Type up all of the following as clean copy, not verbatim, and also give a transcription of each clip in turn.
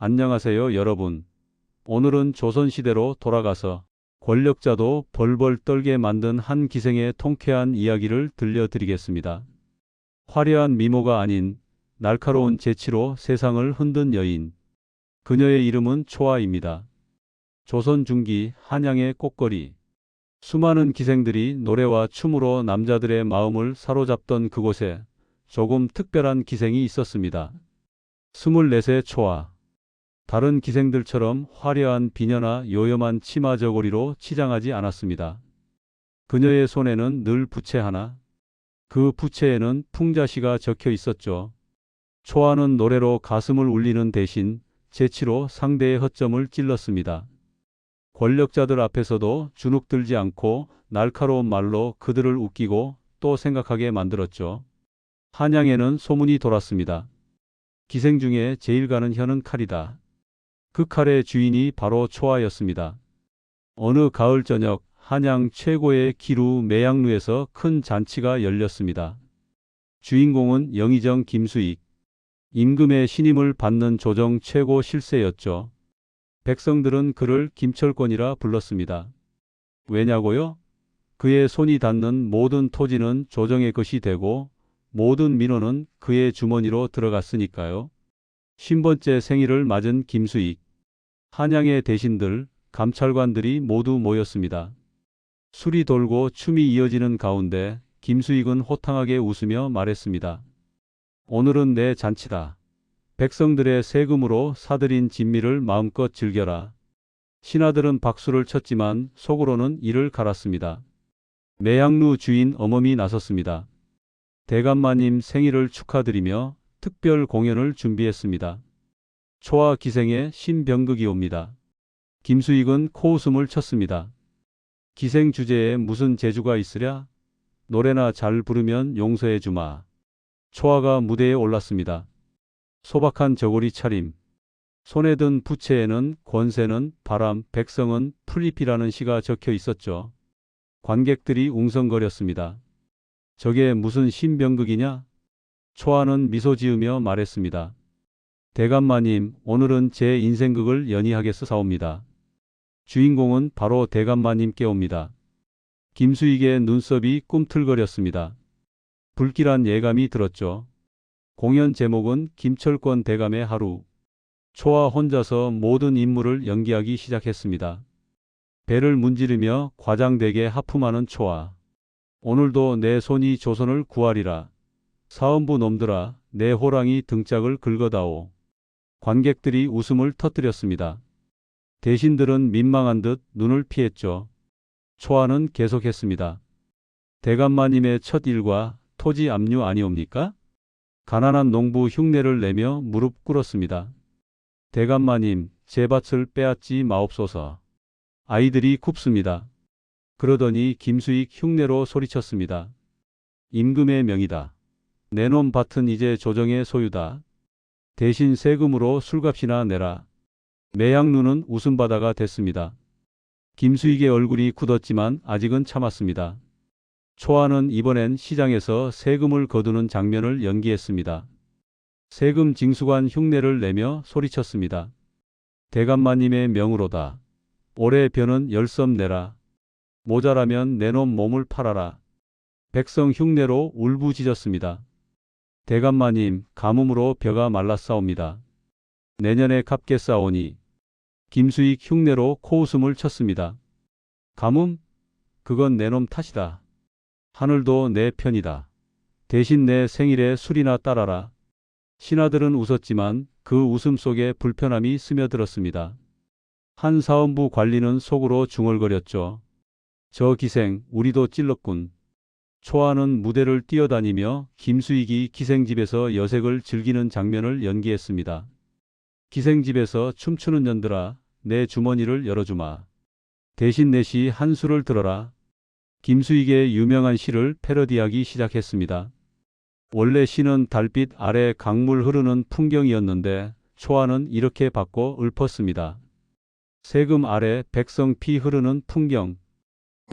안녕하세요, 여러분. 오늘은 조선시대로 돌아가서 권력자도 벌벌 떨게 만든 한 기생의 통쾌한 이야기를 들려드리겠습니다. 화려한 미모가 아닌 날카로운 재치로 세상을 흔든 여인. 그녀의 이름은 초아입니다. 조선 중기 한양의 꽃거리. 수많은 기생들이 노래와 춤으로 남자들의 마음을 사로잡던 그곳에 조금 특별한 기생이 있었습니다. 24세 초아. 다른 기생들처럼 화려한 비녀나 요염한 치마 저고리로 치장하지 않았습니다. 그녀의 손에는 늘 부채 하나, 그 부채에는 풍자시가 적혀 있었죠. 초아는 노래로 가슴을 울리는 대신 재치로 상대의 허점을 찔렀습니다. 권력자들 앞에서도 주눅들지 않고 날카로운 말로 그들을 웃기고 또 생각하게 만들었죠. 한양에는 소문이 돌았습니다. 기생 중에 제일 가는 혀는 칼이다. 그 칼의 주인이 바로 초아였습니다. 어느 가을 저녁 한양 최고의 기루 매양루에서 큰 잔치가 열렸습니다. 주인공은 영의정 김수익, 임금의 신임을 받는 조정 최고 실세였죠. 백성들은 그를 김철권이라 불렀습니다. 왜냐고요? 그의 손이 닿는 모든 토지는 조정의 것이 되고 모든 민원은 그의 주머니로 들어갔으니까요. 50번째 생일을 맞은 김수익. 한양의 대신들, 감찰관들이 모두 모였습니다. 술이 돌고 춤이 이어지는 가운데 김수익은 호탕하게 웃으며 말했습니다. 오늘은 내 잔치다. 백성들의 세금으로 사들인 진미를 마음껏 즐겨라. 신하들은 박수를 쳤지만 속으로는 이를 갈았습니다. 매양루 주인 어멈이 나섰습니다. 대감마님 생일을 축하드리며 특별 공연을 준비했습니다. 초아 기생의 신병극이 옵니다. 김수익은 코웃음을 쳤습니다. 기생 주제에 무슨 재주가 있으랴? 노래나 잘 부르면 용서해 주마. 초아가 무대에 올랐습니다. 소박한 저고리 차림. 손에 든 부채에는 권세는 바람, 백성은 풀잎이라는 시가 적혀 있었죠. 관객들이 웅성거렸습니다. 저게 무슨 신병극이냐? 초아는 미소 지으며 말했습니다. 대감마님, 오늘은 제 인생극을 연희하겠사옵니다. 주인공은 바로 대감마님께 옵니다. 김수익의 눈썹이 꿈틀거렸습니다. 불길한 예감이 들었죠. 공연 제목은 김철권 대감의 하루. 초아 혼자서 모든 인물을 연기하기 시작했습니다. 배를 문지르며 과장되게 하품하는 초아. 오늘도 내 손이 조선을 구하리라. 사헌부 놈들아, 내 호랑이 등짝을 긁어다오. 관객들이 웃음을 터뜨렸습니다. 대신들은 민망한 듯 눈을 피했죠. 초아는 계속했습니다. 대감마님의 첫 일과 토지 압류 아니옵니까? 가난한 농부 흉내를 내며 무릎 꿇었습니다. 대감마님, 제 밭을 빼앗지 마옵소서. 아이들이 굽습니다. 그러더니 김수익 흉내로 소리쳤습니다. 임금의 명이다. 내놈 밭은 이제 조정의 소유다. 대신 세금으로 술값이나 내라. 매양루는 웃음바다가 됐습니다. 김수익의 얼굴이 굳었지만 아직은 참았습니다. 초아는 이번엔 시장에서 세금을 거두는 장면을 연기했습니다. 세금 징수관 흉내를 내며 소리쳤습니다. 대감마님의 명으로다. 올해 벼는 열섬 내라. 모자라면 내놈 몸을 팔아라. 백성 흉내로 울부짖었습니다. 대감마님, 가뭄으로 벼가 말랐사옵니다. 내년에 갚겠사오니. 김수익 흉내로 코웃음을 쳤습니다. 가뭄? 그건 내놈 탓이다. 하늘도 내 편이다. 대신 내 생일에 술이나 따라라. 신하들은 웃었지만 그 웃음 속에 불편함이 스며들었습니다. 한 사헌부 관리는 속으로 중얼거렸죠. 저 기생, 우리도 찔렀군. 초아는 무대를 뛰어다니며 김수익이 기생집에서 여색을 즐기는 장면을 연기했습니다. 기생집에서 춤추는 년들아, 내 주머니를 열어주마. 대신 내 시 한 수를 들어라. 김수익의 유명한 시를 패러디하기 시작했습니다. 원래 시는 달빛 아래 강물 흐르는 풍경이었는데 초아는 이렇게 바꿔 읊었습니다. 세금 아래 백성 피 흐르는 풍경.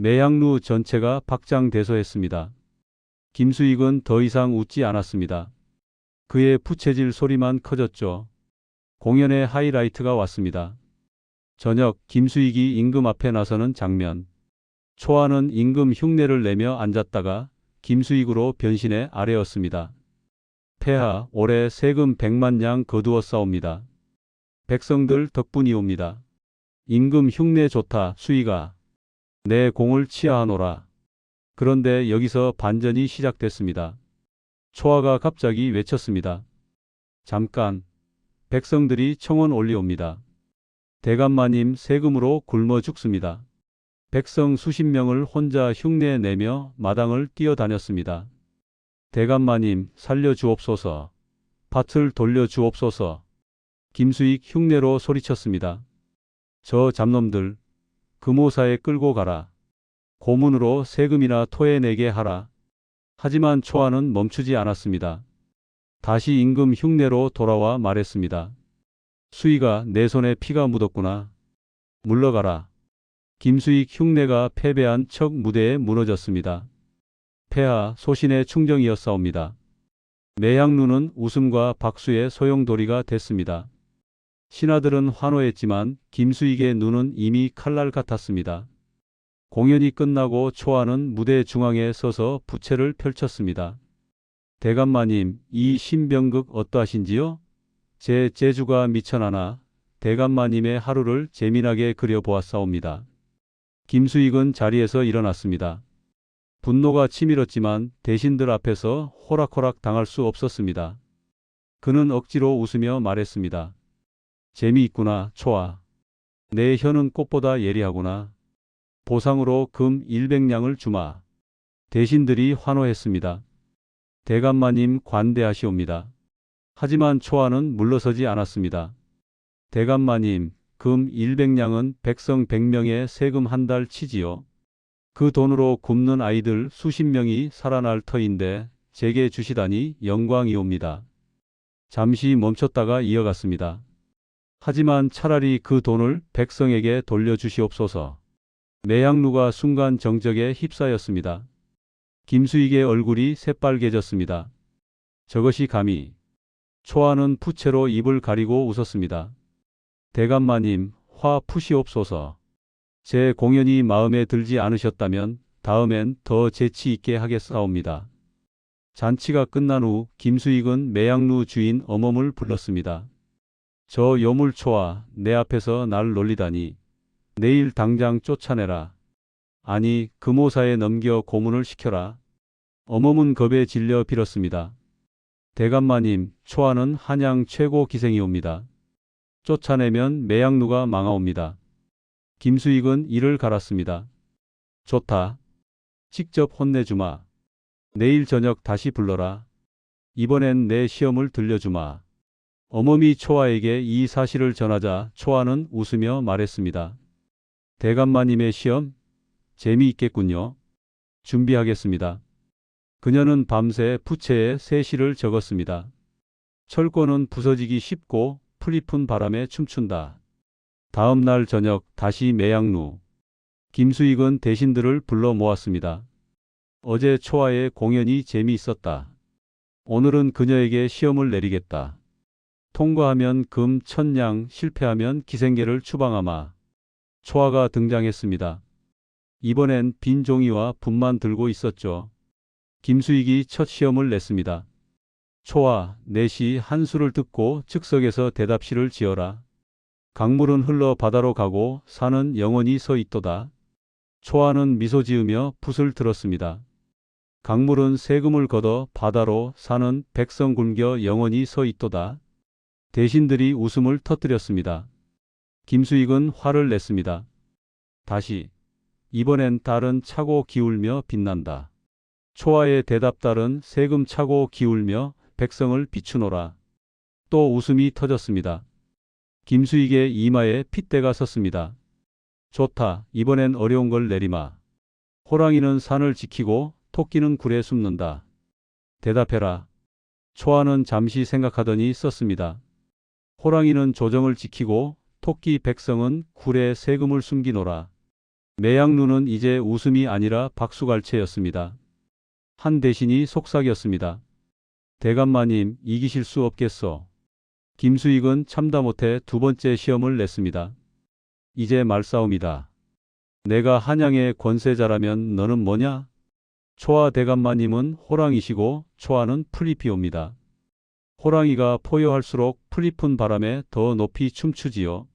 매양루 전체가 박장대소했습니다. 김수익은 더 이상 웃지 않았습니다. 그의 부채질 소리만 커졌죠. 공연의 하이라이트가 왔습니다. 저녁 김수익이 임금 앞에 나서는 장면. 초아는 임금 흉내를 내며 앉았다가 김수익으로 변신해 아뢰었습니다. 폐하, 올해 세금 100만 냥 거두었사옵니다. 백성들 덕분이옵니다. 임금 흉내 좋다, 수익아. 내 공을 치하하노라. 그런데 여기서 반전이 시작됐습니다. 초아가 갑자기 외쳤습니다. 잠깐. 백성들이 청원 올리옵니다. 대감마님 세금으로 굶어 죽습니다. 백성 수십 명을 혼자 흉내내며 마당을 뛰어다녔습니다. 대감마님 살려주옵소서. 밭을 돌려주옵소서. 김수익 흉내로 소리쳤습니다. 저 잡놈들 금호사에 끌고 가라. 고문으로 세금이나 토해내게 하라. 하지만 초아는 멈추지 않았습니다. 다시 임금 흉내로 돌아와 말했습니다. 수익아, 내 손에 피가 묻었구나. 물러가라. 김수익 흉내가 패배한 척 무대에 무너졌습니다. 폐하, 소신의 충정이었사옵니다. 매양루는 웃음과 박수의 소용돌이가 됐습니다. 신하들은 환호했지만 김수익의 눈은 이미 칼날 같았습니다. 공연이 끝나고 초아는 무대 중앙에 서서 부채를 펼쳤습니다. 대감마님, 이 신병극 어떠하신지요? 제 재주가 미천하나 대감마님의 하루를 재미나게 그려보았사옵니다. 김수익은 자리에서 일어났습니다. 분노가 치밀었지만 대신들 앞에서 호락호락 당할 수 없었습니다. 그는 억지로 웃으며 말했습니다. 재미있구나, 초아. 내 혀는 꽃보다 예리하구나. 보상으로 금 100냥을 주마. 대신들이 환호했습니다. 대감마님 관대하시옵니다. 하지만 초아는 물러서지 않았습니다. 대감마님, 금 100냥은 백성 100명의 세금 한 달 치지요. 그 돈으로 굶는 아이들 수십 명이 살아날 터인데 제게 주시다니 영광이옵니다. 잠시 멈췄다가 이어갔습니다. 하지만 차라리 그 돈을 백성에게 돌려주시옵소서. 매양루가 순간 정적에 휩싸였습니다. 김수익의 얼굴이 새빨개졌습니다. 저것이 감히. 초아는 부채로 입을 가리고 웃었습니다. 대감마님, 화 푸시옵소서. 제 공연이 마음에 들지 않으셨다면 다음엔 더 재치 있게 하겠사옵니다. 잔치가 끝난 후 김수익은 매양루 주인 어멈을 불렀습니다. 저 요물초아, 내 앞에서 날 놀리다니. 내일 당장 쫓아내라. 아니, 금호사에 넘겨 고문을 시켜라. 어멈은 겁에 질려 빌었습니다. 대감마님, 초아는 한양 최고 기생이옵니다. 쫓아내면 매양루가 망하옵니다. 김수익은 이를 갈았습니다. 좋다. 직접 혼내주마. 내일 저녁 다시 불러라. 이번엔 내 시험을 들려주마. 어멈이 초아에게 이 사실을 전하자 초아는 웃으며 말했습니다. 대감마님의 시험? 재미있겠군요. 준비하겠습니다. 그녀는 밤새 부채에 새 시를 적었습니다. 철권은 부서지기 쉽고 풀잎은 바람에 춤춘다. 다음 날 저녁 다시 매양루. 김수익은 대신들을 불러 모았습니다. 어제 초아의 공연이 재미있었다. 오늘은 그녀에게 시험을 내리겠다. 통과하면 금 1000냥, 실패하면 기생계를 추방하마. 초아가 등장했습니다. 이번엔 빈 종이와 붓만 들고 있었죠. 김수익이 첫 시험을 냈습니다. 초아, 내시 한 수를 듣고 즉석에서 대답시를 지어라. 강물은 흘러 바다로 가고 산은 영원히 서 있도다. 초아는 미소 지으며 붓을 들었습니다. 강물은 세금을 걷어 바다로, 산은 백성 굶겨 영원히 서 있도다. 대신들이 웃음을 터뜨렸습니다. 김수익은 화를 냈습니다. 다시. 이번엔 달은 차고 기울며 빛난다. 초아의 대답달은 세금 차고 기울며 백성을 비추노라. 또 웃음이 터졌습니다. 김수익의 이마에 핏대가 섰습니다. 좋다. 이번엔 어려운 걸 내리마. 호랑이는 산을 지키고 토끼는 굴에 숨는다. 대답해라. 초아는 잠시 생각하더니 썼습니다. 호랑이는 조정을 지키고 토끼 백성은 굴에 세금을 숨기노라. 매양루는 이제 웃음이 아니라 박수갈채였습니다. 한 대신이 속삭였습니다. 대감마님, 이기실 수 없겠소. 김수익은 참다 못해 두 번째 시험을 냈습니다. 이제 말싸움이다. 내가 한양의 권세자라면 너는 뭐냐? 초아 대감마님은 호랑이시고 초아는 풀잎이옵니다. 호랑이가 포효할수록 풀잎은 바람에 더 높이 춤추지요.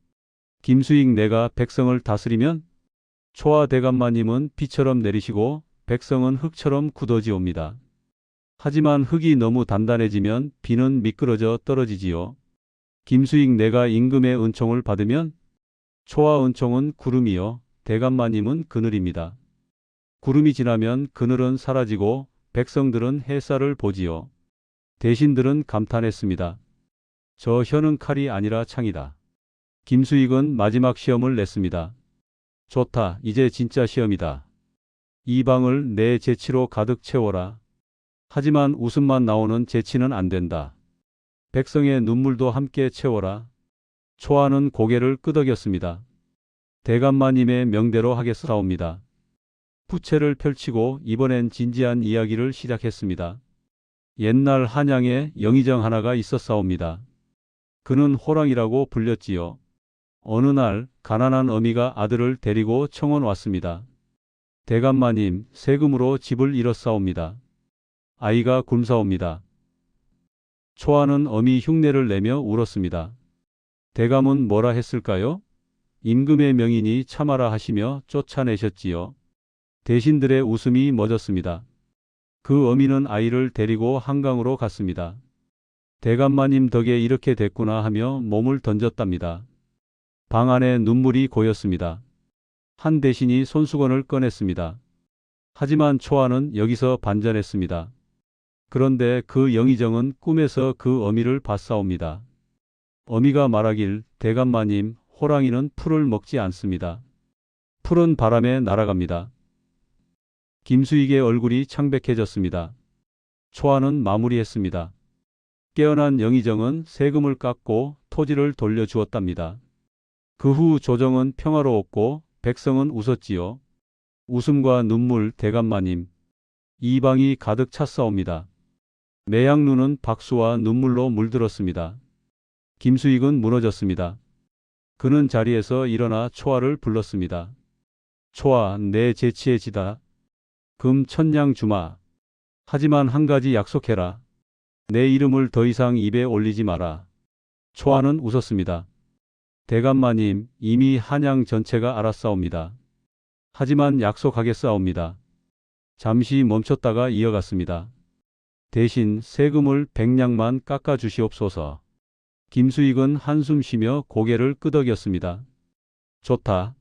김수익 내가 백성을 다스리면 초아 대감마님은 비처럼 내리시고 백성은 흙처럼 굳어지옵니다. 하지만 흙이 너무 단단해지면 비는 미끄러져 떨어지지요. 김수익 내가 임금의 은총을 받으면 초아 은총은 구름이요 대감마님은 그늘입니다. 구름이 지나면 그늘은 사라지고 백성들은 햇살을 보지요. 대신들은 감탄했습니다. 저 혀는 칼이 아니라 창이다. 김수익은 마지막 시험을 냈습니다. 좋다. 이제 진짜 시험이다. 이 방을 내 재치로 가득 채워라. 하지만 웃음만 나오는 재치는 안 된다. 백성의 눈물도 함께 채워라. 초아는 고개를 끄덕였습니다. 대감마님의 명대로 하겠사옵니다. 부채를 펼치고 이번엔 진지한 이야기를 시작했습니다. 옛날 한양에 영의정 하나가 있었사옵니다. 그는 호랑이라고 불렸지요. 어느 날 가난한 어미가 아들을 데리고 청원 왔습니다. 대감마님, 세금으로 집을 잃었사옵니다. 아이가 굶사옵니다. 초아는 어미 흉내를 내며 울었습니다. 대감은 뭐라 했을까요? 임금의 명이니 참아라 하시며 쫓아내셨지요. 대신들의 웃음이 멎었습니다. 그 어미는 아이를 데리고 한강으로 갔습니다. 대감마님 덕에 이렇게 됐구나 하며 몸을 던졌답니다. 방 안에 눈물이 고였습니다. 한 대신이 손수건을 꺼냈습니다. 하지만 초아는 여기서 반전했습니다. 그런데 그 영의정은 꿈에서 그 어미를 봤사옵니다. 어미가 말하길 대감마님, 호랑이는 풀을 먹지 않습니다. 풀은 바람에 날아갑니다. 김수익의 얼굴이 창백해졌습니다. 초아는 마무리했습니다. 깨어난 영의정은 세금을 깎고 토지를 돌려주었답니다. 그 후 조정은 평화로웠고 백성은 웃었지요. 웃음과 눈물 대감마님. 이 방이 가득 찼사옵니다. 매양눈은 박수와 눈물로 물들었습니다. 김수익은 무너졌습니다. 그는 자리에서 일어나 초아를 불렀습니다. 초아, 내 재치에 지다. 금 천냥 주마. 하지만 한 가지 약속해라. 내 이름을 더 이상 입에 올리지 마라. 초아는 웃었습니다. 대감마님, 이미 한양 전체가 알았사옵니다. 하지만 약속하겠사옵니다. 잠시 멈췄다가 이어갔습니다. 대신 세금을 100냥만 깎아주시옵소서. 김수익은 한숨 쉬며 고개를 끄덕였습니다. 좋다.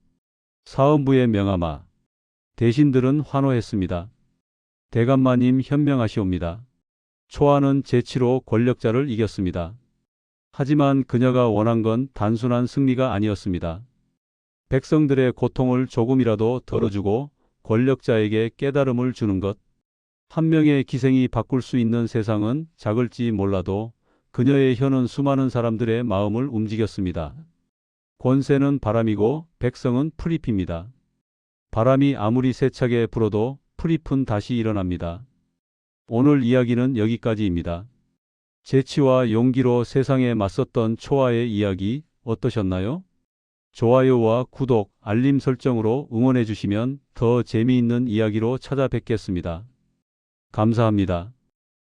사헌부의 명함아. 대신들은 환호했습니다. 대감마님 현명하시옵니다. 초아는 재치로 권력자를 이겼습니다. 하지만 그녀가 원한 건 단순한 승리가 아니었습니다. 백성들의 고통을 조금이라도 덜어주고 권력자에게 깨달음을 주는 것. 한 명의 기생이 바꿀 수 있는 세상은 작을지 몰라도 그녀의 혀는 수많은 사람들의 마음을 움직였습니다. 권세는 바람이고 백성은 풀잎입니다. 바람이 아무리 세차게 불어도 풀잎은 다시 일어납니다. 오늘 이야기는 여기까지입니다. 재치와 용기로 세상에 맞섰던 초아의 이야기 어떠셨나요? 좋아요와 구독, 알림 설정으로 응원해 주시면 더 재미있는 이야기로 찾아뵙겠습니다. 감사합니다.